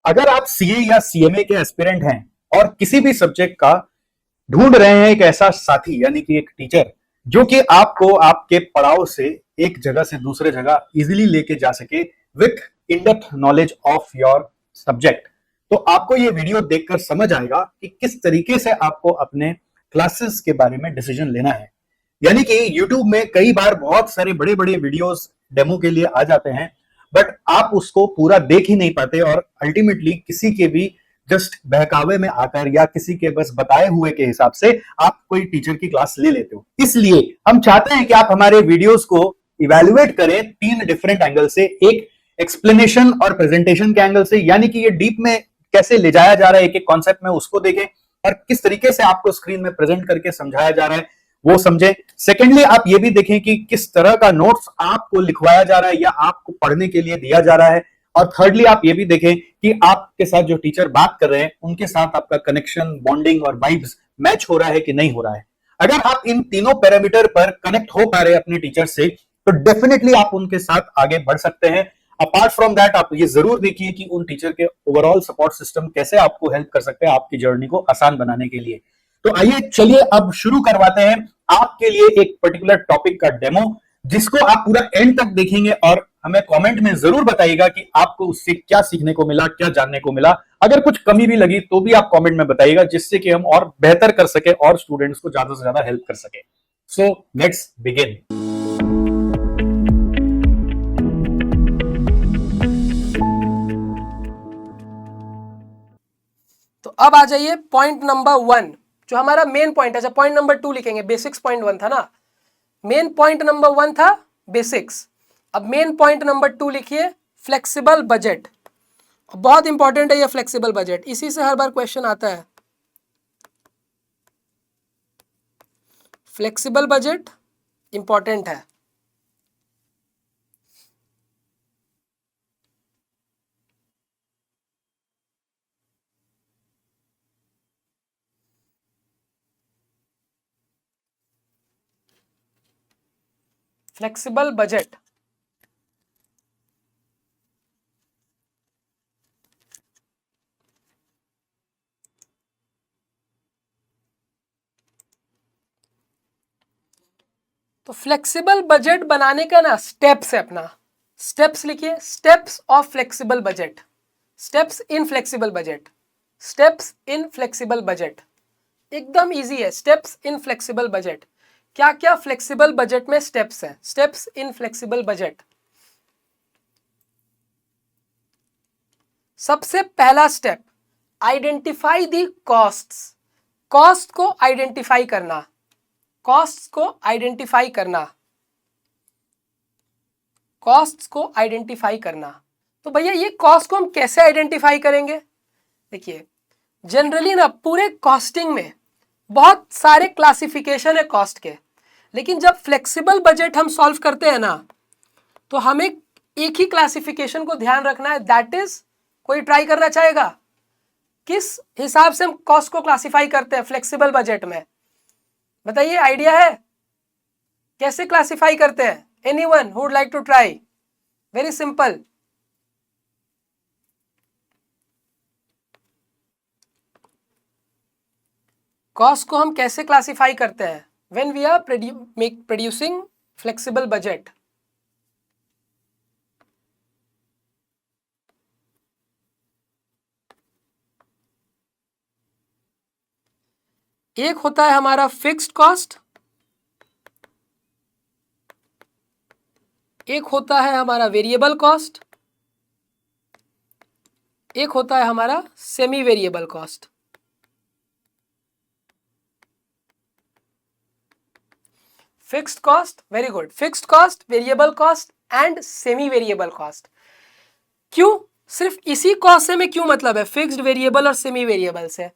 अगर आप सीए या सीएमए के एस्पिरेंट हैं और किसी भी सब्जेक्ट का ढूंढ रहे हैं एक ऐसा साथी यानी कि एक टीचर जो कि आपको आपके पड़ाव से एक जगह से दूसरे जगह इजीली लेके जा सके with in depth knowledge of your subject, तो आपको ये वीडियो देखकर समझ आएगा कि किस तरीके से आपको अपने क्लासेस के बारे में डिसीजन लेना है। यानी कि YouTube में कई बार बहुत सारे बड़े बड़े वीडियोस डेमो के लिए आ जाते हैं, बट आप उसको पूरा देख ही नहीं पाते और अल्टीमेटली किसी के भी जस्ट बहकावे में आकर या किसी के बस बताए हुए के हिसाब से आप कोई टीचर की क्लास ले लेते हो। इसलिए हम चाहते हैं कि आप हमारे वीडियोस को इवेल्युएट करें 3 डिफरेंट एंगल से, एक एक्सप्लेनेशन और प्रेजेंटेशन के एंगल से, यानी कि ये डीप में कैसे ले जाया जा रहा है एक एक कॉन्सेप्ट में उसको देखें, और किस तरीके से आपको स्क्रीन में प्रेजेंट करके समझाया जा रहा है वो समझें। सेकेंडली आप ये भी देखें कि किस तरह का नोट्स आपको लिखवाया जा रहा है या आपको पढ़ने के लिए दिया जा रहा है, और थर्डली आप ये भी देखें कि आपके साथ जो टीचर बात कर रहे हैं उनके साथ आपका कनेक्शन, बॉन्डिंग और वाइब्स मैच हो रहा है कि नहीं हो रहा है। अगर आप इन तीनों पैरामीटर पर कनेक्ट हो पा रहे हैं अपने टीचर से, तो डेफिनेटली आप उनके साथ आगे बढ़ सकते हैं। अपार्ट फ्रॉम दैट आप ये जरूर देखिए कि उन टीचर के ओवरऑल सपोर्ट सिस्टम कैसे आपको हेल्प कर सकते हैं आपकी जर्नी को आसान बनाने के लिए। तो आइए चलिए अब शुरू करवाते हैं आपके लिए एक पर्टिकुलर टॉपिक का डेमो, जिसको आप पूरा एंड तक देखेंगे और हमें कमेंट में जरूर बताइएगा कि आपको उससे क्या सीखने को मिला, क्या जानने को मिला। अगर कुछ कमी भी लगी तो भी आप कमेंट में बताइएगा, जिससे कि हम और बेहतर कर सके और स्टूडेंट्स को ज्यादा से ज्यादा हेल्प कर सके। So let's begin. तो अब आ जाइए पॉइंट नंबर 1, जो हमारा मेन पॉइंट है। पॉइंट नंबर 2 लिखेंगे, बेसिक्स पॉइंट 1 था ना, मेन पॉइंट नंबर 1 था बेसिक्स। अब मेन पॉइंट नंबर 2 लिखिए फ्लेक्सिबल बजट। बहुत इंपॉर्टेंट है ये फ्लेक्सिबल बजट, इसी से हर बार क्वेश्चन आता है। फ्लेक्सिबल बजट इंपॉर्टेंट है। फ्लेक्सिबल बजट तो फ्लेक्सिबल बजट बनाने का ना स्टेप्स है अपना। स्टेप्स लिखिए, steps of flexible budget, steps in flexible budget, steps in flexible budget. एकदम इजी है। स्टेप्स इन फ्लेक्सिबल बजट, क्या क्या फ्लेक्सिबल बजट में स्टेप्स है। स्टेप्स इन फ्लेक्सिबल बजट, सबसे पहला step identify the costs. Cost को आइडेंटिफाई करना, कॉस्ट्स को आइडेंटिफाई करना, कॉस्ट्स को आइडेंटिफाई करना। तो भैया ये कॉस्ट को हम कैसे आइडेंटिफाई करेंगे? देखिए जनरली ना पूरे कॉस्टिंग में बहुत सारे क्लासिफिकेशन है कॉस्ट के, लेकिन जब फ्लेक्सिबल बजट हम सॉल्व करते हैं ना, तो हमें एक ही क्लासिफिकेशन को ध्यान रखना है, दैट इज, कोई ट्राई करना चाहेगा? किस हिसाब से हम कॉस्ट को क्लासिफाई करते हैं फ्लेक्सिबल बजट में? बताइए, आइडिया है कैसे क्लासिफाई करते हैं? Anyone who would like to try? Very simple. Cost को हम कैसे क्लासिफाई करते हैं when we are producing flexible budget? एक होता है हमारा फिक्स्ड कॉस्ट, एक होता है हमारा वेरिएबल कॉस्ट, एक होता है हमारा semi variable cost. Fixed cost, very good, fixed cost, variable cost and semi variable cost. क्यों सिर्फ इसी कॉस्ट से में क्यों मतलब है फिक्स्ड, वेरिएबल और सेमी वेरिएबल से?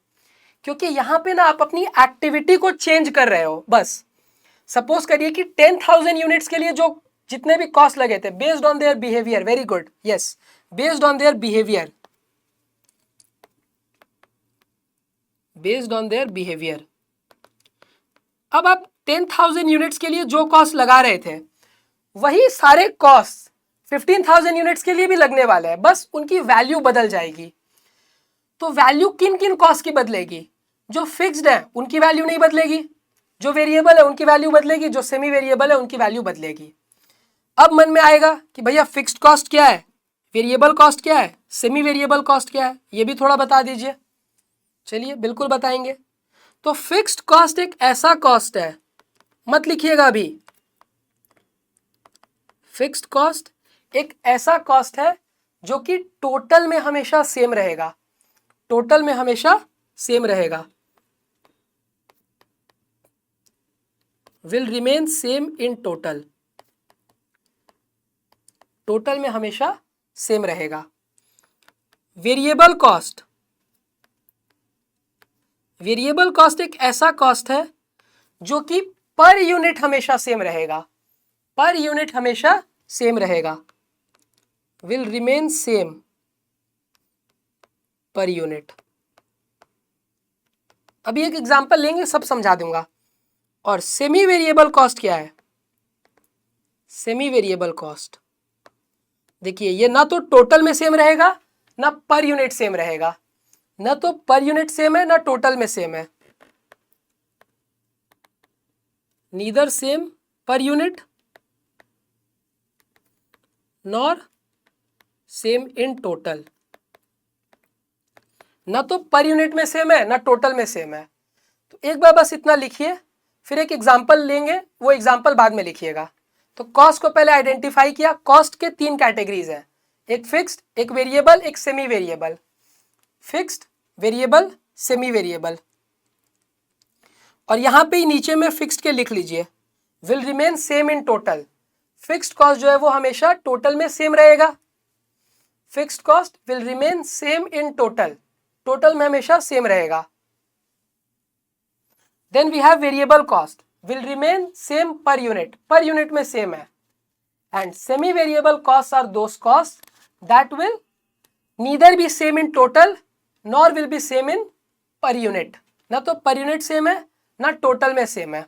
क्योंकि यहां पे ना आप अपनी एक्टिविटी को चेंज कर रहे हो। बस सपोज करिए कि 10,000 यूनिट्स के लिए जो जितने भी कॉस्ट लगे थे based on their behaviour, very good, yes, based on their behaviour, based on their behaviour. अब आप 10,000 यूनिट्स के लिए जो कॉस्ट लगा रहे थे वही सारे कॉस्ट 15,000 यूनिट्स के लिए भी लगने वाले हैं, बस उनकी वैल्यू बदल जाएगी। तो वैल्यू किन किन कॉस्ट की बदलेगी? जो फिक्स्ड है उनकी वैल्यू नहीं बदलेगी, जो वेरिएबल है उनकी वैल्यू बदलेगी, जो सेमी वेरिएबल है उनकी वैल्यू बदलेगी। अब मन में आएगा कि भैया फिक्स्ड कॉस्ट क्या है, वेरिएबल कॉस्ट क्या है, सेमी वेरिएबल कॉस्ट क्या है, ये भी थोड़ा बता दीजिए। चलिए बिल्कुल बताएंगे। तो फिक्स्ड कॉस्ट एक ऐसा कॉस्ट है, मत लिखिएगा अभी, फिक्स्ड कॉस्ट एक ऐसा कॉस्ट है जो कि टोटल में हमेशा सेम रहेगा, टोटल में हमेशा सेम रहेगा, will remain same in total, total में हमेशा सेम रहेगा। वेरिएबल कॉस्ट, वेरिएबल कॉस्ट एक ऐसा कॉस्ट है जो कि पर यूनिट हमेशा सेम रहेगा, पर यूनिट हमेशा सेम रहेगा, will remain same per unit. अभी एक एग्जांपल लेंगे, सब समझा दूंगा। और सेमी वेरिएबल कॉस्ट क्या है? सेमी वेरिएबल कॉस्ट देखिए, ये ना तो टोटल में सेम रहेगा ना पर यूनिट सेम रहेगा, ना तो पर यूनिट सेम है ना टोटल में सेम है, neither same per unit nor same in total, ना तो पर यूनिट में सेम है ना टोटल में सेम है। तो एक बार बस इतना लिखिए, फिर एक एग्जांपल लेंगे, वो एग्जांपल बाद में लिखिएगा। तो कॉस्ट को पहले आइडेंटिफाई किया। कॉस्ट के 3 कैटेगरीज हैं, एक फिक्स्ड, एक वेरिएबल, एक semi variable. Fixed, variable, semi variable. और यहां पे ही नीचे में फिक्स्ड के लिख लीजिए, will remain same in total. Fixed cost जो है वो हमेशा टोटल में सेम रहेगा, fixed cost will remain same in total, total में हमेशा सेम रहेगा। Then we have variable cost, will remain same per unit में सेम है। And semi variable cost are those cost that will neither be same in total nor will be same in per unit, ना तो per unit same है ना total में same है।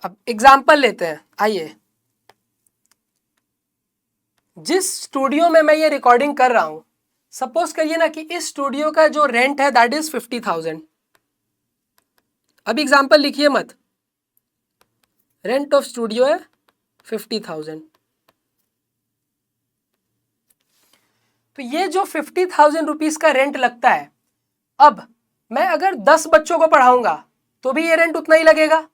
अब example लेते हैं, आइए। जिस स्टूडियो में मैं ये रिकॉर्डिंग कर रहा हूं, सपोज करिए ना कि इस स्टूडियो का जो रेंट है दैट इज 50,000। अब एग्जाम्पल लिखिए मत, रेंट ऑफ स्टूडियो है 50,000। तो ये जो 50,000 रुपीज का रेंट लगता है, अब मैं अगर 10 बच्चों को पढ़ाऊंगा तो भी ये रेंट उतना ही लगेगा,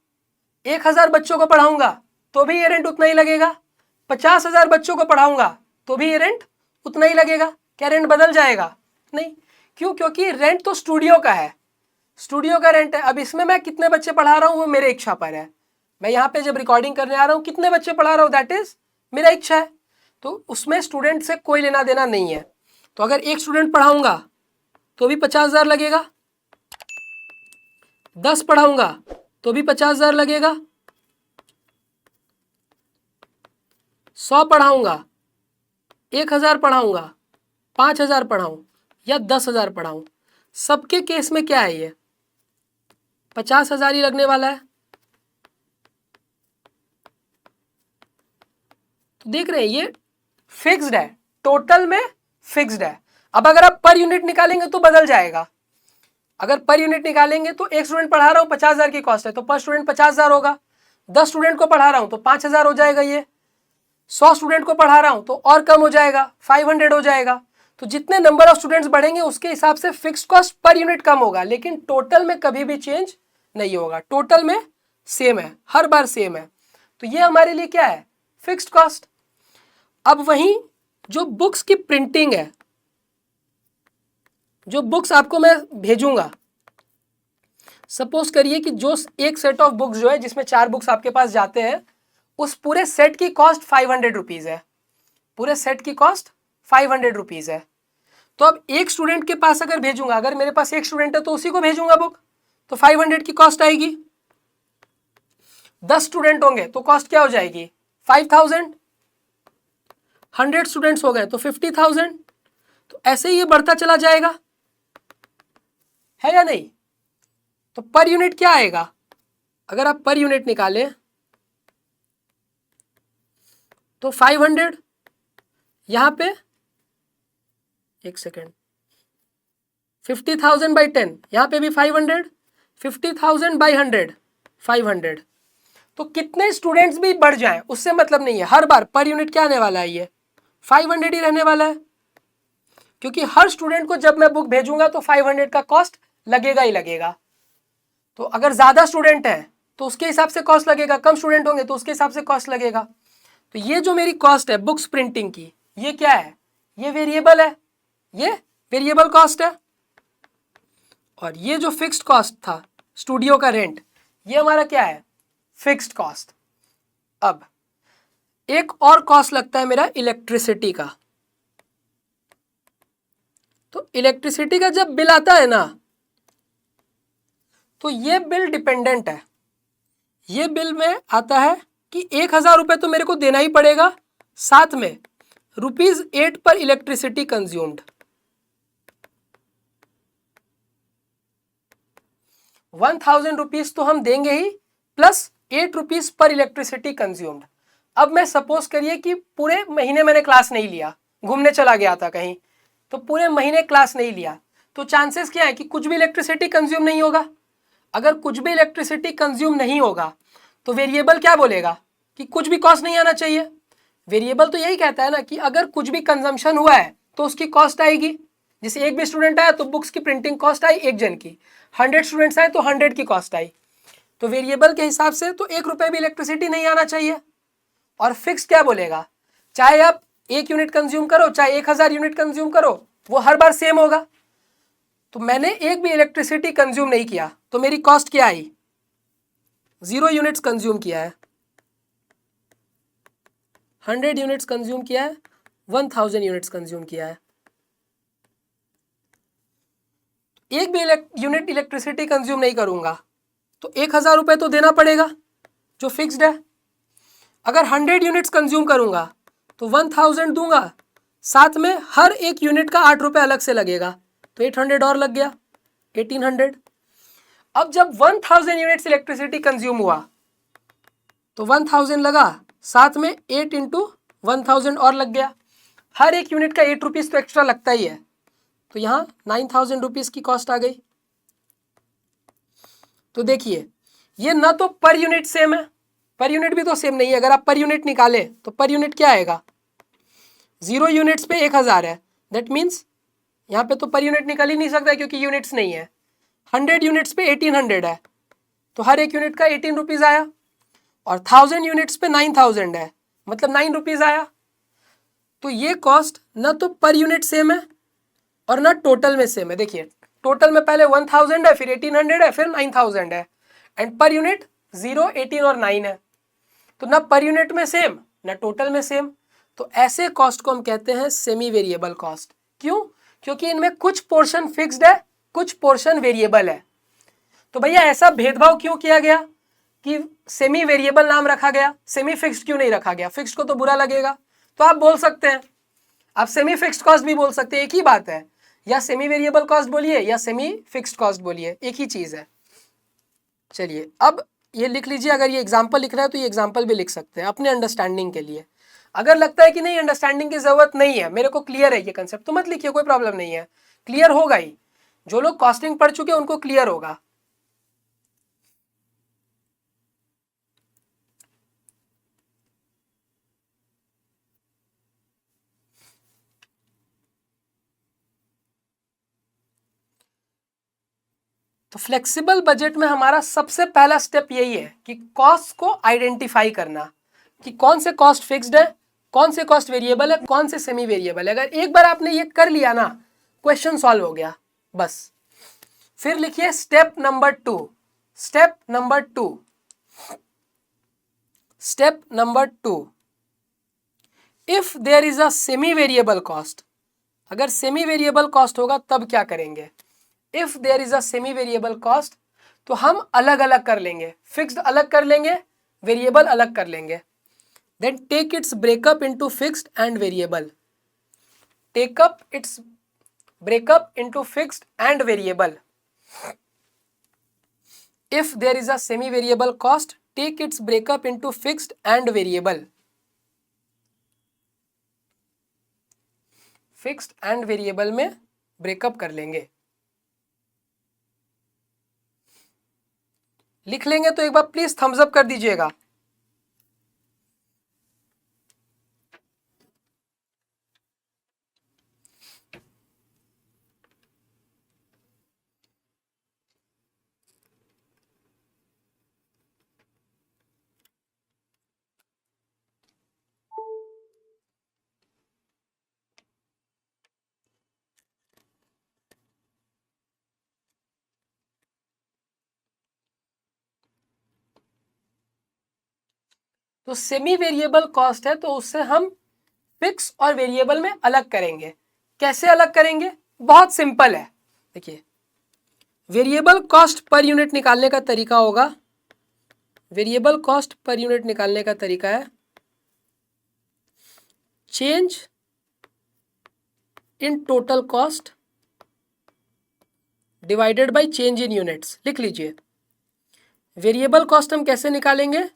1,000 बच्चों को पढ़ाऊंगा तो भी ये रेंट उतना ही लगेगा, 50,000 बच्चों को पढ़ाऊंगा तो भी ये रेंट उतना ही लगेगा। क्या रेंट बदल जाएगा? नहीं। क्यों? क्योंकि रेंट तो स्टूडियो का है, स्टूडियो का रेंट है। अब इसमें मैं कितने बच्चे पढ़ा रहा हूं वो मेरे इच्छा पर है। मैं यहाँ पे जब रिकॉर्डिंग करने आ रहा हूँ कितने बच्चे पढ़ा रहा हूँ दैट इज मेरा इच्छा है, तो उसमें स्टूडेंट से कोई लेना देना नहीं है। तो अगर एक स्टूडेंट पढ़ाऊंगा तो भी 50,000 लगेगा, 10 पढ़ाऊंगा तो भी 50,000 लगेगा, 100 पढ़ाऊंगा, 1,000 पढ़ाऊंगा, 5,000 पढ़ाऊं या 10,000 पढ़ाऊं, सबके केस में क्या है, ये 50,000 ही लगने वाला है। तो देख रहे हैं ये फिक्स्ड है, टोटल में फिक्स्ड है। अब अगर आप पर यूनिट निकालेंगे तो बदल जाएगा। अगर पर यूनिट निकालेंगे तो एक स्टूडेंट पढ़ा रहा हूं 50,000 की कॉस्ट है तो पर स्टूडेंट 50,000 होगा, 10 स्टूडेंट को पढ़ा रहा हूं तो 5,000 हो जाएगा, ये 100 स्टूडेंट को पढ़ा रहा हूं तो और कम हो जाएगा, 500 हो जाएगा। तो जितने नंबर ऑफ स्टूडेंट्स बढ़ेंगे उसके हिसाब से फिक्स्ड कॉस्ट पर यूनिट कम होगा, लेकिन टोटल में कभी भी चेंज नहीं होगा, टोटल में सेम है, हर बार सेम है। तो ये हमारे लिए क्या है? Fixed cost. अब वहीं जो बुक्स की प्रिंटिंग है, जो बुक्स आपको मैं भेजूंगा, सपोज करिए कि जो एक सेट ऑफ बुक्स जो है जिसमें 4 बुक्स आपके पास जाते हैं, उस पूरे सेट की कॉस्ट 500 रुपीज है, पूरे सेट की कॉस्ट 500 रुपीज है। तो अब एक स्टूडेंट के पास अगर भेजूंगा, अगर मेरे पास एक स्टूडेंट है तो उसी को भेजूंगा बुक, तो 500 की कॉस्ट आएगी। 10 स्टूडेंट होंगे तो कॉस्ट क्या हो जाएगी? 5,000। 100 स्टूडेंट्स हो गए तो 50,000। तो ऐसे ही ये बढ़ता चला जाएगा। है या नहीं? तो पर यूनिट क्या आएगा? अगर आप पर यूनिट निकालें तो 500, यहां पे एक सेकेंड, 50,000 बाई 10, यहां पे भी 500, 50,000 बाई 100, 500। तो कितने स्टूडेंट्स भी बढ़ जाएं उससे मतलब नहीं है, हर बार पर यूनिट क्या आने वाला है, ये 500 ही रहने वाला है, क्योंकि हर स्टूडेंट को जब मैं बुक भेजूंगा तो 500 का कॉस्ट लगेगा ही लगेगा। तो अगर ज्यादा स्टूडेंट है तो उसके हिसाब से कॉस्ट लगेगा, कम स्टूडेंट होंगे तो उसके हिसाब से कॉस्ट लगेगा। तो ये जो मेरी कॉस्ट है बुक्स प्रिंटिंग की, ये क्या है? ये वेरिएबल है, ये वेरिएबल कॉस्ट है। और ये जो फिक्स्ड कॉस्ट था स्टूडियो का रेंट, ये हमारा क्या है? Fixed cost. अब एक और कॉस्ट लगता है मेरा इलेक्ट्रिसिटी का। तो इलेक्ट्रिसिटी का जब बिल आता है ना, तो ये बिल डिपेंडेंट है। ये बिल में आता है कि 1,000 रुपये तो मेरे को देना ही पड़ेगा, साथ में ₹8 पर इलेक्ट्रिसिटी कंज्यूम्ड। 1,000 रुपीज तो हम देंगे ही, प्लस ₹8 पर इलेक्ट्रिसिटी कंज्यूम्ड। अब मैं सपोज करिए कि पूरे महीने मैंने क्लास नहीं लिया, घूमने चला गया था कहीं, तो पूरे महीने क्लास नहीं लिया, तो चांसेस क्या है कि कुछ भी इलेक्ट्रिसिटी कंज्यूम नहीं होगा। अगर कुछ भी इलेक्ट्रिसिटी कंज्यूम नहीं होगा तो वेरिएबल क्या बोलेगा कि कुछ भी कॉस्ट नहीं आना चाहिए। वेरिएबल तो यही कहता है ना कि अगर कुछ भी कंजम्पशन हुआ है तो उसकी कॉस्ट आएगी। जैसे एक भी स्टूडेंट आया तो बुक्स की प्रिंटिंग कॉस्ट आई एक जन की, 100 स्टूडेंट्स आए तो 100 की कॉस्ट आई। तो वेरिएबल के हिसाब से तो ₹1 भी इलेक्ट्रिसिटी नहीं आना चाहिए। और फिक्स क्या बोलेगा, चाहे आप 1 यूनिट कंज्यूम करो चाहे 1,000 यूनिट कंज्यूम करो, वो हर बार सेम होगा। तो मैंने एक भी इलेक्ट्रिसिटी कंज्यूम नहीं किया तो मेरी कॉस्ट क्या आई? 0 यूनिट्स कंज्यूम किया है, 100 यूनिट्स कंज्यूम किया है, 1,000 यूनिट्स कंज्यूम किया है। एक भी यूनिट इलेक्ट्रिसिटी कंज्यूम नहीं करूंगा तो 1,000 रुपये तो देना पड़ेगा जो फिक्स्ड है। अगर 100 यूनिट्स कंज्यूम करूंगा तो 1,000 दूंगा, साथ में हर एक यूनिट का 8 रुपये अलग से लगेगा, तो 800 और लग गया, 1800। अब जब 1,000 यूनिट्स इलेक्ट्रिसिटी कंज्यूम हुआ तो 1,000 लगा, साथ में 8 इंटू 1,000 और लग गया, हर एक यूनिट का ₹8 तो एक्स्ट्रा लगता ही है, तो यहाँ 9,000 रुपीज की कॉस्ट आ गई। तो देखिए ये ना तो पर यूनिट सेम है, पर यूनिट भी तो सेम नहीं है। अगर आप पर यूनिट निकाले तो पर यूनिट क्या आएगा? 0 यूनिट्स पे 1,000 है, दैट मीन्स यहाँ पे तो पर यूनिट निकल ही नहीं सकता क्योंकि यूनिट्स नहीं है। 100 यूनिट्स पे 1800 है, तो हर एक यूनिट का 18 रुपीज आया, और 1000 यूनिट्स पे 9,000 है, मतलब 9 रुपीज आया। तो ये कॉस्ट ना तो पर यूनिट सेम है और ना टोटल में सेम है। देखिए टोटल में पहले 1,000 है, फिर 1800 है, फिर 9,000 है, एंड पर यूनिट 0, 18 और 9 है। तो ना पर यूनिट में सेम ना टोटल में सेम। तो ऐसे कॉस्ट को हम कहते हैं सेमी वेरिएबल कॉस्ट। क्यों? क्योंकि इनमें कुछ पोर्शन फिक्स्ड है, कुछ पोर्शन वेरिएबल है। तो भैया ऐसा भेदभाव क्यों किया गया कि सेमी वेरिएबल नाम रखा गया, सेमी फिक्स्ड क्यों नहीं रखा गया? फिक्स्ड को तो बुरा लगेगा, तो आप बोल सकते हैं, आप सेमी फिक्स्ड कॉस्ट भी बोल सकते हैं, एक ही बात है। या सेमी वेरिएबल कॉस्ट बोलिए या सेमी फिक्स्ड कॉस्ट बोलिए, एक ही चीज है। चलिए अब ये लिख लीजिए, अगर ये एग्जाम्पल लिख रहा है तो ये एग्जाम्पल भी लिख सकते हैं अपने अंडरस्टैंडिंग के लिए। अगर लगता है कि नहीं अंडरस्टैंडिंग की जरूरत नहीं है, मेरे को क्लियर है ये कंसेप्ट, तो मत लिखिए, कोई प्रॉब्लम नहीं है, क्लियर होगा ही। जो लोग कॉस्टिंग पढ़ चुके हैं उनको क्लियर होगा। तो फ्लेक्सिबल बजट में हमारा सबसे पहला स्टेप यही है कि कॉस्ट को आइडेंटिफाई करना, कि कौन से कॉस्ट फिक्स्ड है, कौन से कॉस्ट वेरिएबल है, कौन से सेमी वेरिएबल है। अगर एक बार आपने ये कर लिया ना, क्वेश्चन सॉल्व हो गया बस। फिर लिखिए step number 2। Step number 2, step number 2, if there is a semi variable cost, अगर सेमी वेरिएबल कॉस्ट होगा तब क्या करेंगे? If there is a semi variable cost तो हम अलग अलग कर लेंगे, फिक्स्ड अलग कर लेंगे, वेरिएबल अलग कर लेंगे। Then take its breakup into fixed and variable, take up its breakup into fixed and variable. If there is a semi variable cost, take its breakup into fixed and variable. Fixed and variable में breakup कर लेंगे। लिख लेंगे तो एक बार please Thums up कर दीजिएगा। तो सेमी वेरिएबल कॉस्ट है तो उससे हम फिक्स और वेरिएबल में अलग करेंगे। कैसे अलग करेंगे? बहुत सिंपल है। देखिए, वेरिएबल कॉस्ट पर यूनिट निकालने का तरीका होगा, वेरिएबल कॉस्ट पर यूनिट निकालने का तरीका है change in total cost divided by change in units. लिख लीजिए, वेरिएबल कॉस्ट हम कैसे निकालेंगे?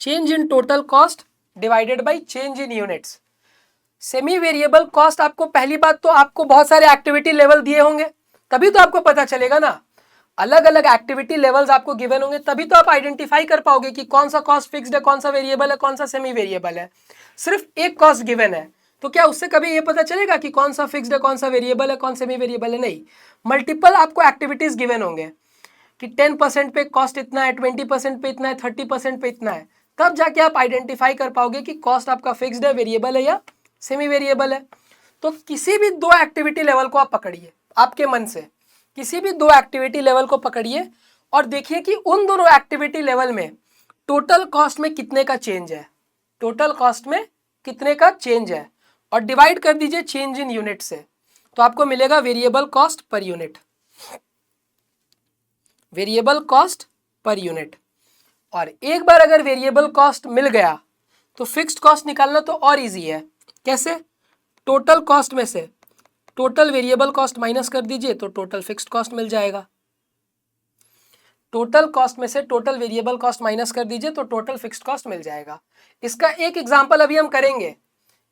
Change in total cost divided by change in units. Semi variable cost आपको, पहली बात तो आपको बहुत सारे एक्टिविटी लेवल दिए होंगे, तभी तो आपको पता चलेगा ना। अलग अलग एक्टिविटी लेवल्स आपको गिवन होंगे, तभी तो आप आइडेंटिफाई कर पाओगे कि कौन सा कॉस्ट फिक्स्ड है, कौन सा वेरिएबल है, कौन सा सेमी वेरिएबल है। सिर्फ एक कॉस्ट गिवन है तो क्या उससे कभी ये पता चलेगा कि कौन सा फिक्स्ड है, कौन सा वेरिएबल है, कौन सेमी वेरिएबल है? नहीं, मल्टीपल आपको एक्टिविटीज गिवन होंगे कि 10% पे कॉस्ट इतना है, 20% पे इतना है, 30% पे इतना है, तब जाके आप आइडेंटिफाई कर पाओगे कि कॉस्ट आपका फिक्स्ड है, वेरिएबल है या सेमी वेरिएबल है। तो किसी भी दो एक्टिविटी लेवल को आप पकड़िए, आपके मन से किसी भी दो एक्टिविटी लेवल को पकड़िए और देखिए कि उन दोनों एक्टिविटी लेवल में टोटल कॉस्ट में कितने का चेंज है, टोटल कॉस्ट में कितने का चेंज है, और डिवाइड कर दीजिए चेंज इन यूनिट से, तो आपको मिलेगा variable cost per unit, variable cost per unit. और एक बार अगर वेरिएबल कॉस्ट मिल गया तो फिक्स्ड कॉस्ट निकालना तो और इजी है। कैसे? टोटल कॉस्ट में से टोटल वेरिएबल कॉस्ट माइनस कर दीजिए तो टोटल फिक्स्ड कॉस्ट मिल जाएगा। टोटल कॉस्ट में से टोटल वेरिएबल कॉस्ट माइनस कर दीजिए तो टोटल फिक्स्ड कॉस्ट मिल जाएगा। इसका एक एग्जांपल अभी हम करेंगे,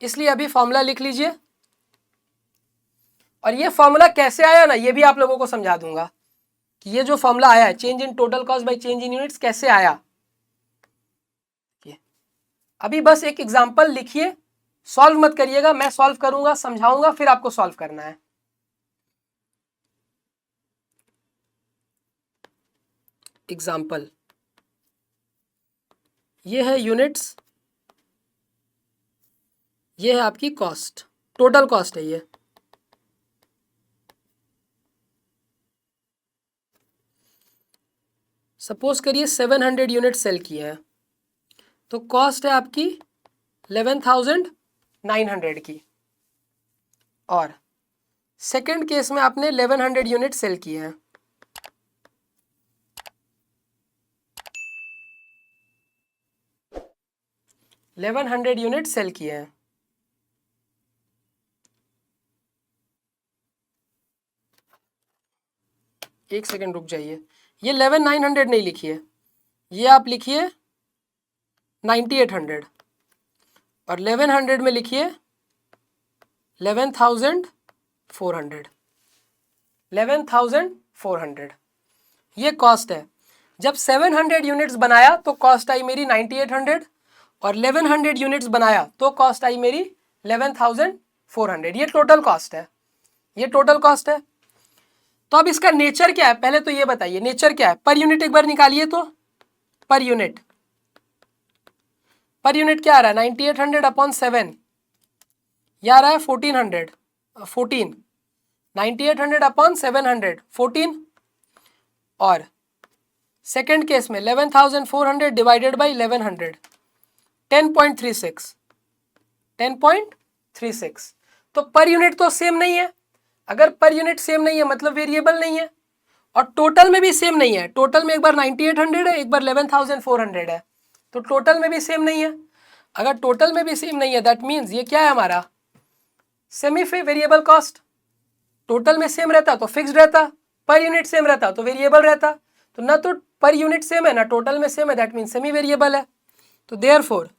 इसलिए अभी फॉर्मूला लिख लीजिए। और ये फॉर्मूला कैसे आया ना, ये भी आप लोगों को समझा दूंगा कि ये जो फॉर्मूला आया है change in total cost by change in units कैसे आया। अभी बस एक एग्जांपल लिखिए, सॉल्व मत करिएगा, मैं सॉल्व करूंगा, समझाऊंगा, फिर आपको सॉल्व करना है। एग्जांपल, ये है यूनिट्स, ये है आपकी कॉस्ट, टोटल कॉस्ट है ये। सपोज करिए 700 यूनिट सेल किए हैं तो कॉस्ट है आपकी 11,900 की, और सेकंड केस में आपने 1100 यूनिट सेल किए हैं, यूनिट सेल किए हैं। एक सेकंड रुक जाइए, ये 11,900 नहीं लिखिए, ये आप लिखिए 9,800, और 1100 में लिखिए 11,400, 11,400 ये कॉस्ट है। जब 700 यूनिट्स बनाया तो कॉस्ट आई मेरी 9,800, और 1100 यूनिट्स बनाया तो कॉस्ट आई मेरी 11,400। ये टोटल कॉस्ट है, ये टोटल कॉस्ट है। तो अब इसका नेचर क्या है, पहले तो ये बताइए नेचर क्या है। पर यूनिट एक बार निकालिए तो पर यूनिट क्या आ रहा है 9,800 अपॉन 7, यह आ रहा है 1,400, 14, 9,800 अपॉन 700 14, और सेकेंड केस में 11,400 डिवाइडेड बाई 1100 10.36, 10.36। तो पर यूनिट तो सेम नहीं है, अगर पर यूनिट सेम नहीं है मतलब वेरिएबल नहीं है, और टोटल में भी सेम नहीं है। टोटल में एक बार 9,800 है, एक बार 11,400 है, तो टोटल में भी सेम नहीं है। अगर टोटल में भी सेम नहीं है दैट मीन्स ये क्या है हमारा सेमी वेरिएबल कॉस्ट। टोटल में सेम रहता तो फिक्स्ड रहता, पर यूनिट सेम रहता तो वेरिएबल रहता, तो ना तो पर यूनिट सेम है ना टोटल में सेम है, दैट मीन सेमी वेरिएबल है। तो therefore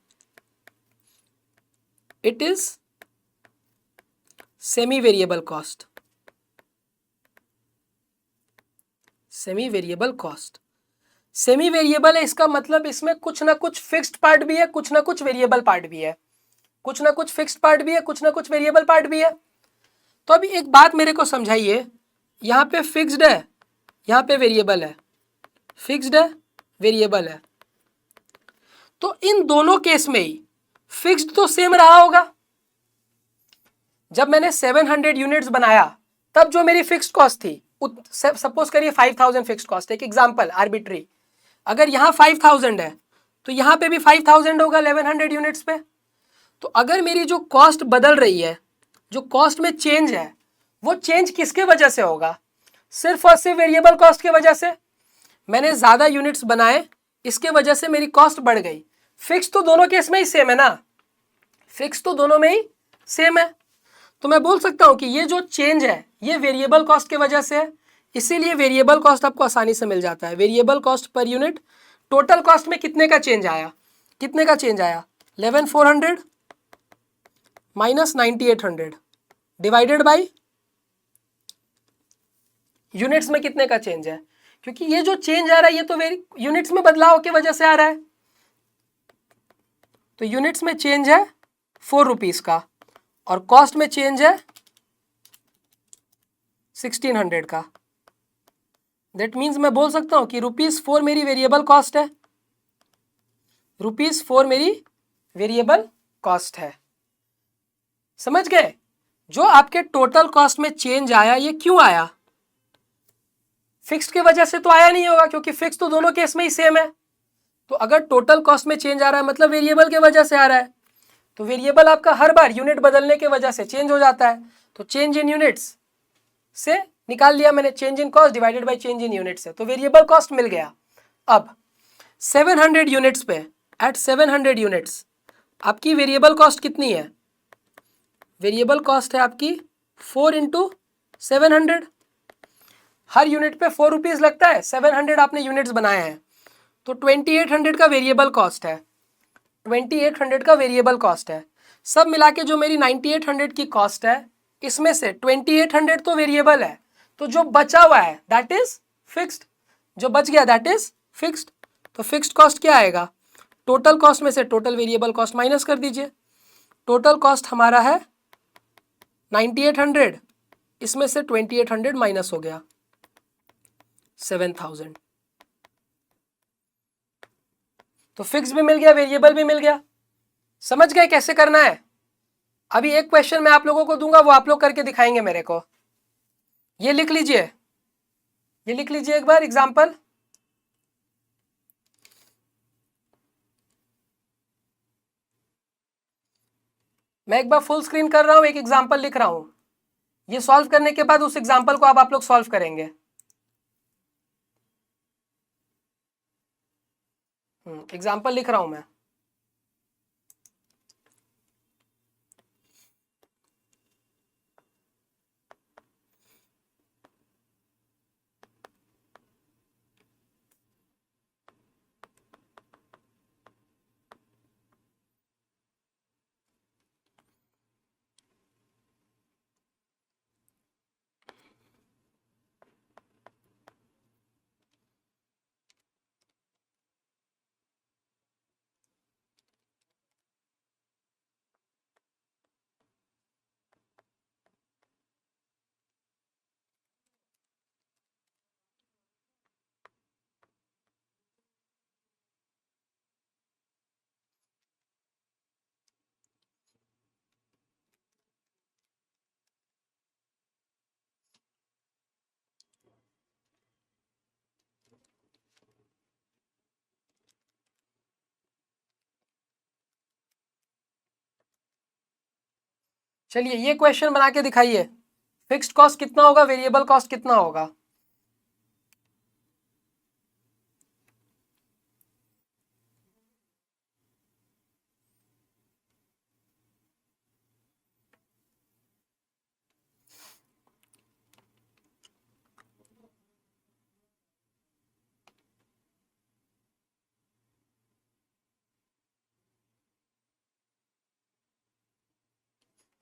it is semi variable cost. Semi variable cost, semi variable है, इसका मतलब इसमें कुछ ना कुछ फिक्स्ड पार्ट भी है, कुछ ना कुछ वेरिएबल पार्ट भी है, कुछ ना कुछ फिक्स्ड पार्ट भी है, कुछ ना कुछ वेरिएबल पार्ट भी है। तो अभी एक बात मेरे को समझाइए, यहाँ पे फिक्स्ड है, यहाँ पे वेरिएबल है, फिक्स्ड है, वेरिएबल है, तो इन दोनों केस में ही फिक्स्ड तो सेम रहा होगा। जब मैंने 700 यूनिट्स बनाया तब जो मेरी फिक्स्ड कॉस्ट थी, सपोज करिए 5000 फिक्स्ड कॉस्ट, एक एग्जांपल आर्बिट्री, अगर यहाँ 5000 है तो यहाँ पे भी 5000 होगा 1100 यूनिट्स पे। तो अगर मेरी जो कॉस्ट बदल रही है, जो कॉस्ट में चेंज है, वो चेंज किसके वजह से होगा? सिर्फ और सिर्फ वेरिएबल कॉस्ट की वजह से। मैंने ज़्यादा यूनिट्स बनाए, इसके वजह से मेरी कॉस्ट बढ़ गई। फिक्स तो दोनों केस में ही सेम है ना, फिक्स तो दोनों में ही सेम है, तो मैं बोल सकता हूं कि ये जो चेंज है ये वेरिएबल कॉस्ट की वजह से है, इसीलिए वेरिएबल कॉस्ट आपको आसानी से मिल जाता है। Variable cost per unit, total cost में कितने का चेंज आया, कितने का चेंज आया, 11400 माइनस 9800 डिवाइडेड बाई यूनिट्स में कितने का चेंज है, क्योंकि ये जो चेंज आ रहा है ये तो यूनिट्स में बदलाव की वजह से आ रहा है। तो यूनिट्स में चेंज है 4 रुपीज का और कॉस्ट में चेंज है 1600 का। दैट मीन्स मैं बोल सकता हूं कि ₹4 मेरी वेरिएबल कॉस्ट है, ₹4 मेरी वेरिएबल कॉस्ट है। समझ गए? जो आपके टोटल कॉस्ट में चेंज आया ये क्यों आया? फिक्स्ड की वजह से तो आया नहीं होगा, क्योंकि फिक्स तो दोनों केस में ही सेम है। तो अगर टोटल कॉस्ट में चेंज आ रहा है मतलब वेरिएबल की वजह से आ रहा है, तो वेरिएबल आपका हर बार यूनिट बदलने की वजह से चेंज हो जाता है। तो चेंज इन यूनिट्स से निकाल लिया मैंने, change in cost divided by change in units है, तो वेरिएबल कॉस्ट मिल गया। अब 700 यूनिट्स पे, एट 700 यूनिट्स आपकी वेरिएबल कॉस्ट कितनी है? वेरिएबल कॉस्ट है आपकी 4 इंटू 700। हर यूनिट पे 4 रुपीज लगता है, 700 आपने यूनिट्स बनाए हैं, तो 2800 का वेरिएबल कॉस्ट है, 2800 का वेरिएबल कॉस्ट है। सब मिला के जो मेरी 9800 की कॉस्ट है, इसमें से 2800 तो वेरिएबल है, तो जो बचा हुआ है दैट इज फिक्स्ड, जो बच गया दैट इज फिक्स्ड। तो फिक्स्ड कॉस्ट क्या आएगा? टोटल कॉस्ट में से टोटल वेरिएबल कॉस्ट माइनस कर दीजिए। टोटल कॉस्ट हमारा है 9800, इसमें से 2800 माइनस हो गया 7000। तो फिक्स भी मिल गया, वेरिएबल भी मिल गया। समझ गए कैसे करना है? अभी एक क्वेश्चन मैं आप लोगों को दूंगा, वो आप लोग करके दिखाएंगे मेरे को। ये लिख लीजिए, ये लिख लीजिए एक बार एग्जांपल। मैं एक बार फुल स्क्रीन कर रहा हूं, एक एग्जांपल लिख रहा हूं। ये सॉल्व करने के बाद उस एग्जांपल को अब आप लोग सॉल्व करेंगे। एग्जांपल लिख रहा हूं मैं। चलिए ये क्वेश्चन बना के दिखाइए। फिक्स्ड कॉस्ट कितना होगा, वेरिएबल कॉस्ट कितना होगा?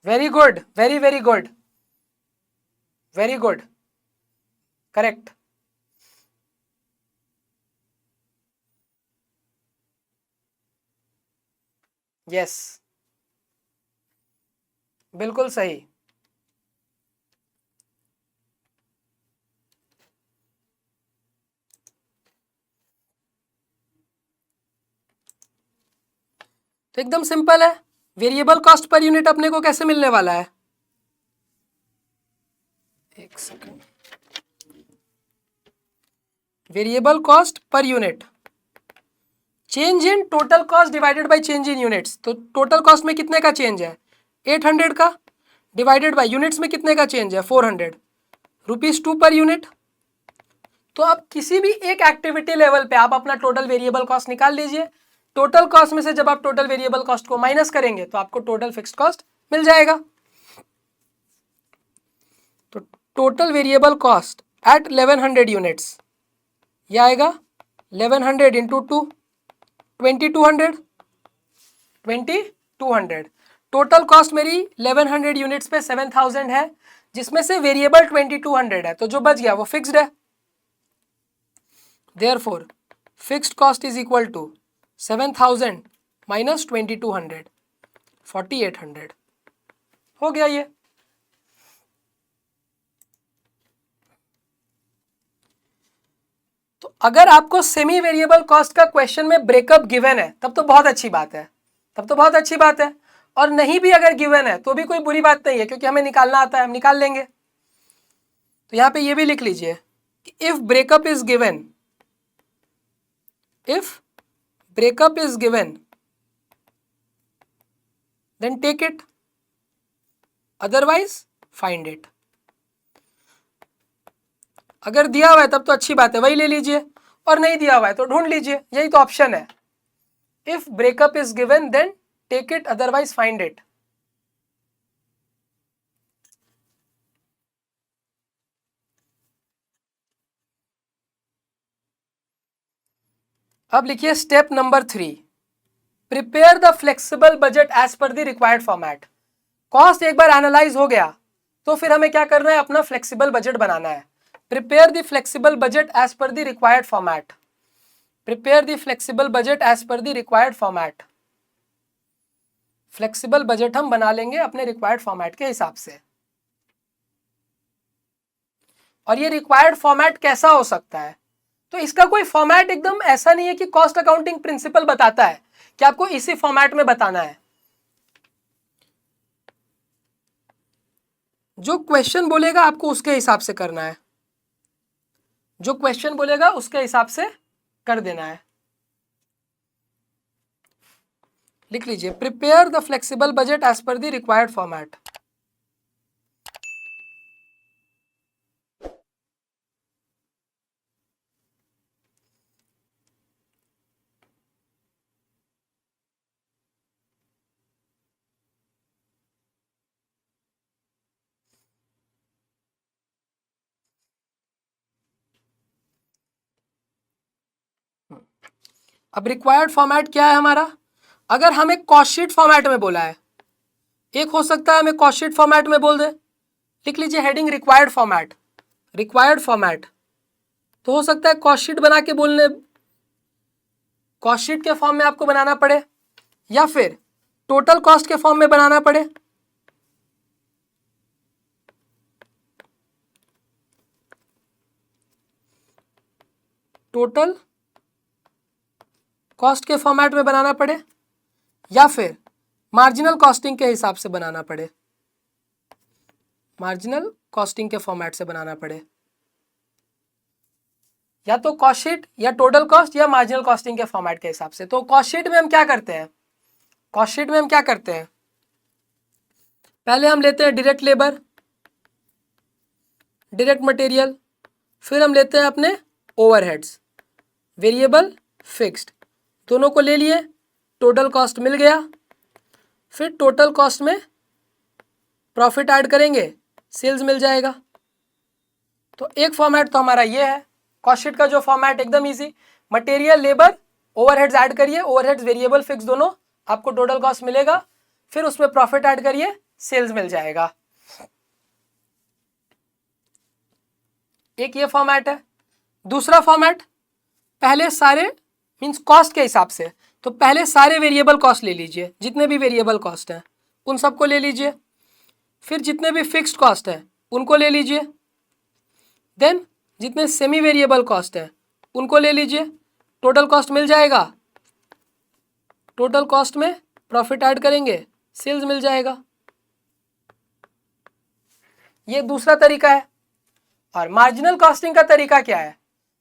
Very good, very very good, very good, correct. Yes, बिल्कुल सही। तो एकदम सिंपल है, वेरिएबल कॉस्ट पर यूनिट अपने को कैसे मिलने वाला है, एक second, variable cost per unit, change in total cost divided by change in units. तो टोटल कॉस्ट में कितने का चेंज है, 800 का, डिवाइडेड बाय यूनिट्स में कितने का चेंज है, 400, ₹2 पर यूनिट। तो आप किसी भी एक एक्टिविटी लेवल पे आप अपना टोटल वेरिएबल कॉस्ट निकाल लीजिए। टोटल कॉस्ट में से जब आप टोटल वेरिएबल कॉस्ट को माइनस करेंगे तो आपको टोटल फिक्स्ड कॉस्ट मिल जाएगा। तो total variable cost at 1100 units, ये आएगा 1100 इंटू 2, 2200, 2200। टोटल कॉस्ट मेरी 1100 यूनिट्स पे 7000 है, जिसमें से वेरिएबल 2200 है, तो जो बच गया वो फिक्स्ड है। Therefore, fixed cost is equal to 7000 minus 2200, 4800 हो गया ये। तो अगर आपको सेमी वेरिएबल कॉस्ट का क्वेश्चन में ब्रेकअप गिवन है तब तो बहुत अच्छी बात है, तब तो बहुत अच्छी बात है। और नहीं भी अगर गिवन है तो भी कोई बुरी बात नहीं है, क्योंकि हमें निकालना आता है, हम निकाल लेंगे। तो यहां पे ये भी लिख लीजिए, if breakup is given, if breakup is given then take it, otherwise find it। अगर दिया हुआ है तब तो अच्छी बात है, वही ले लीजिए, और नहीं दिया हुआ है तो ढूंढ लीजिए, यही तो ऑप्शन है। if breakup is given then take it, otherwise find it। अब लिखिए step number 3, prepare the flexible budget as per the required format. Cost एक बार एनालाइज हो गया तो फिर हमें क्या करना है, अपना फ्लेक्सिबल बजट बनाना है। Prepare the flexible budget as per the required format, prepare the flexible budget as per the required format. Flexible budget हम बना लेंगे अपने रिक्वायर्ड फॉर्मेट के हिसाब से। और ये रिक्वायर्ड फॉर्मेट कैसा हो सकता है, तो इसका कोई फॉर्मेट एकदम ऐसा नहीं है कि कॉस्ट अकाउंटिंग प्रिंसिपल बताता है कि आपको इसी फॉर्मेट में बताना है। जो क्वेश्चन बोलेगा आपको उसके हिसाब से करना है, जो क्वेश्चन बोलेगा उसके हिसाब से कर देना है। लिख लीजिए, prepare the flexible budget as per the required format. अब रिक्वायर्ड फॉर्मेट क्या है हमारा, अगर हमें कॉस्ट शीट फॉर्मेट में बोला है, एक हो सकता है हमें कॉस्ट शीट फॉर्मेट में बोल दे, लिख लीजिए heading required format, required format. तो हो सकता है कॉस्ट शीट बना के बोलने, कॉस्ट शीट के फॉर्म में आपको बनाना पड़े, या फिर टोटल कॉस्ट के फॉर्म में बनाना पड़े। टोटल कॉस्ट के फॉर्मेट में बनाना पड़े, या फिर मार्जिनल कॉस्टिंग के हिसाब से बनाना पड़े, मार्जिनल कॉस्टिंग के फॉर्मेट से बनाना पड़े। या तो कॉस्ट शीट या टोटल कॉस्ट या मार्जिनल कॉस्टिंग के फॉर्मेट के हिसाब से। तो कॉस्ट शीट में हम क्या करते हैं, कॉस्ट शीट में हम क्या करते हैं, पहले हम लेते हैं डायरेक्ट लेबर, डायरेक्ट मटेरियल, फिर हम लेते हैं अपने ओवरहेड्स, वेरिएबल फिक्स्ड, दोनों को ले लिए, टोटल कॉस्ट मिल गया, फिर टोटल कॉस्ट में प्रॉफिट ऐड करेंगे, सेल्स मिल जाएगा। तो एक फॉर्मेट तो हमारा ये है कॉस्ट शीट का, जो फॉर्मेट एकदम easy, material labour overheads add करिए, ओवरहेड्स वेरिएबल फिक्स दोनों, आपको टोटल कॉस्ट मिलेगा, फिर उसमें प्रॉफिट ऐड करिए, सेल्स मिल जाएगा। एक ये फॉर्मेट है। दूसरा फॉर्मेट, पहले सारे मींस कॉस्ट के हिसाब से, तो पहले सारे वेरिएबल कॉस्ट ले लीजिए, जितने भी वेरिएबल कॉस्ट हैं उन सबको ले लीजिए। फिर जितने भी फिक्स्ड कॉस्ट हैं उनको ले लीजिए। देन जितने सेमी वेरिएबल कॉस्ट हैं उनको ले लीजिए। टोटल कॉस्ट मिल जाएगा। टोटल कॉस्ट में प्रॉफिट ऐड करेंगे, सेल्स मिल जाएगा। ये दूसरा तरीका है। और मार्जिनल कॉस्टिंग का तरीका क्या है?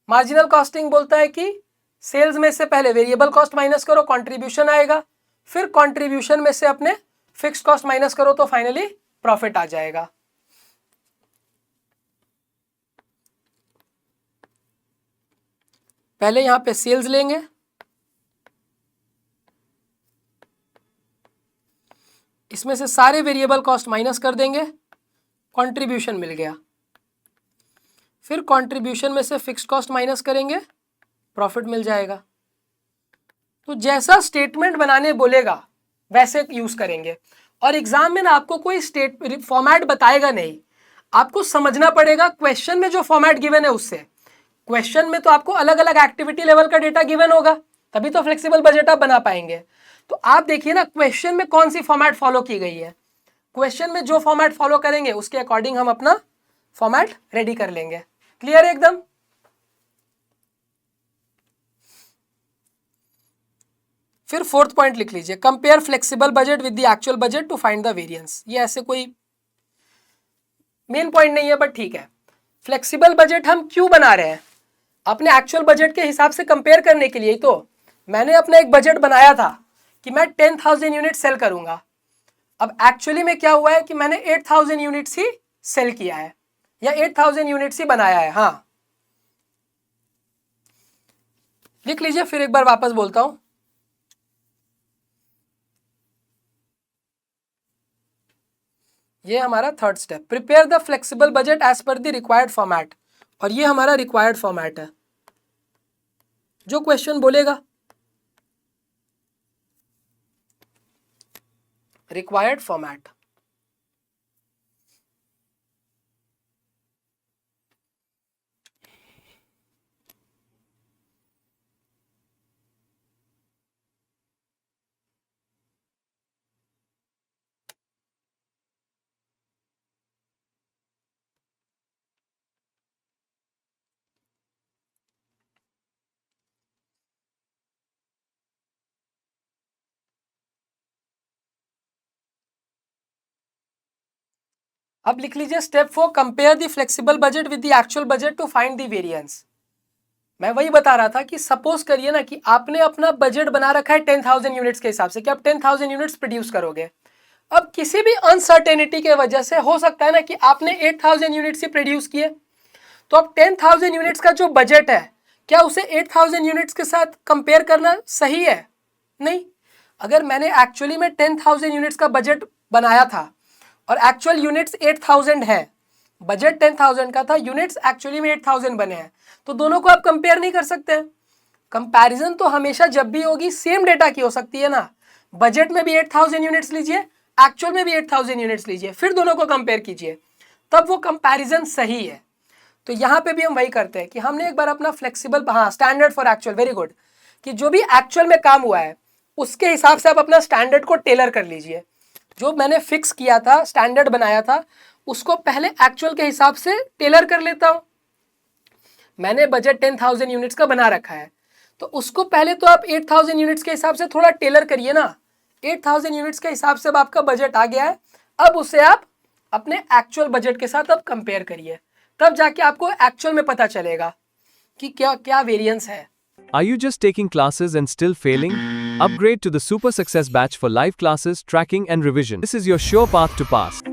मार्जिनल कॉस्टिंग बोलता है कि सेल्स में से पहले वेरिएबल कॉस्ट माइनस करो, कंट्रीब्यूशन आएगा, फिर कंट्रीब्यूशन में से अपने फिक्स्ड कॉस्ट माइनस करो तो फाइनली प्रॉफिट आ जाएगा। पहले यहां पे सेल्स लेंगे, इसमें से सारे वेरिएबल कॉस्ट माइनस कर देंगे, कंट्रीब्यूशन मिल गया। फिर कंट्रीब्यूशन में से फिक्स्ड कॉस्ट माइनस करेंगे, प्रॉफिट मिल जाएगा। तो जैसा स्टेटमेंट बनाने बोलेगा वैसे यूज करेंगे। और एग्जाम में ना आपको कोई फॉर्मेट बताएगा नहीं, आपको समझना पड़ेगा क्वेश्चन में जो फॉर्मेट गिवन है उससे। क्वेश्चन में तो आपको अलग अलग एक्टिविटी लेवल का डेटा गिवन होगा, तभी तो फ्लेक्सिबल बजट आप बना पाएंगे। तो आप देखिए ना क्वेश्चन में कौन सी फॉर्मेट फॉलो की गई है, क्वेश्चन में जो फॉर्मेट फॉलो करेंगे उसके अकॉर्डिंग हम अपना फॉर्मेट रेडी कर लेंगे। क्लियर है एकदम? फिर फोर्थ पॉइंट लिख लीजिए, compare flexible budget with the actual budget to find the variance. ये ऐसे कोई मेन पॉइंट नहीं है बट ठीक है। फ्लेक्सिबल बजट हम क्यों बना रहे हैं? अपने एक्चुअल बजट के हिसाब से कंपेयर करने के लिए। तो मैंने अपना एक बजट बनाया था कि मैं 10,000 यूनिट सेल करूंगा। अब एक्चुअली में क्या हुआ है कि मैंने 8,000 यूनिट्स ही सेल किया है या 8,000 यूनिट्स ही बनाया है। हाँ, लिख लीजिए, फिर एक बार वापस बोलता हूं। ये हमारा third step, prepare the flexible budget as per the required format. और ये हमारा रिक्वायर्ड फॉर्मेट है, जो क्वेश्चन बोलेगा। रिक्वायर्ड फॉर्मेट, अब लिख लीजिए step 4, compare the flexible budget with the actual budget to find the variance. मैं वही बता रहा था कि सपोज करिए ना कि आपने अपना बजट बना रखा है 10,000 यूनिट्स के हिसाब से कि आप 10,000 यूनिट्स प्रोड्यूस करोगे। अब किसी भी अनसर्टेनिटी के वजह से हो सकता है ना कि आपने 8,000 यूनिट्स ही प्रोड्यूस किए, तो अब 10,000 यूनिट्स का जो बजट है क्या उसे 8,000 यूनिट्स के साथ कंपेयर करना सही है? नहीं। अगर मैंने एक्चुअली में 10,000 यूनिट्स का बजट बनाया था और एक्चुअल यूनिट्स 8,000 है, बजट 10,000 का था, यूनिट्स एक्चुअली में 8,000 बने हैं, तो दोनों को आप कंपेयर नहीं कर सकते हैं। कंपैरिजन तो हमेशा जब भी होगी सेम डेटा की हो सकती है ना। बजट में भी 8,000 यूनिट्स लीजिए, एक्चुअल में भी 8,000 यूनिट्स लीजिए, फिर दोनों को कंपेयर कीजिए, तब वो कंपैरिजन सही है। तो यहाँ पे भी हम वही करते हैं कि हमने एक बार अपना फ्लेक्सिबल, हाँ, standard for actual, very good, कि जो भी एक्चुअल में काम हुआ है उसके हिसाब से आप अपना स्टैंडर्ड को टेलर कर लीजिए। जो मैंने फिक्स किया था, स्टैंडर्ड बनाया था, उसको पहले एक्चुअल के हिसाब से टेलर कर लेता हूं। मैंने बजट 10,000 यूनिट्स का बना रखा है, तो उसको पहले तो आप 8,000 यूनिट्स के हिसाब से थोड़ा टेलर करिए ना। 8,000 यूनिट्स के हिसाब से अब आपका बजट आ गया है, अब उसे आप अपने एक्चुअल बजट के साथ अब कंपेयर करिए, तब जाके आपको एक्चुअल में पता चलेगा कि क्या क्या वेरिएंस है। Are you just taking classes and still failing? Upgrade to the Super Success Batch for live classes, tracking and revision. This is your sure path to pass.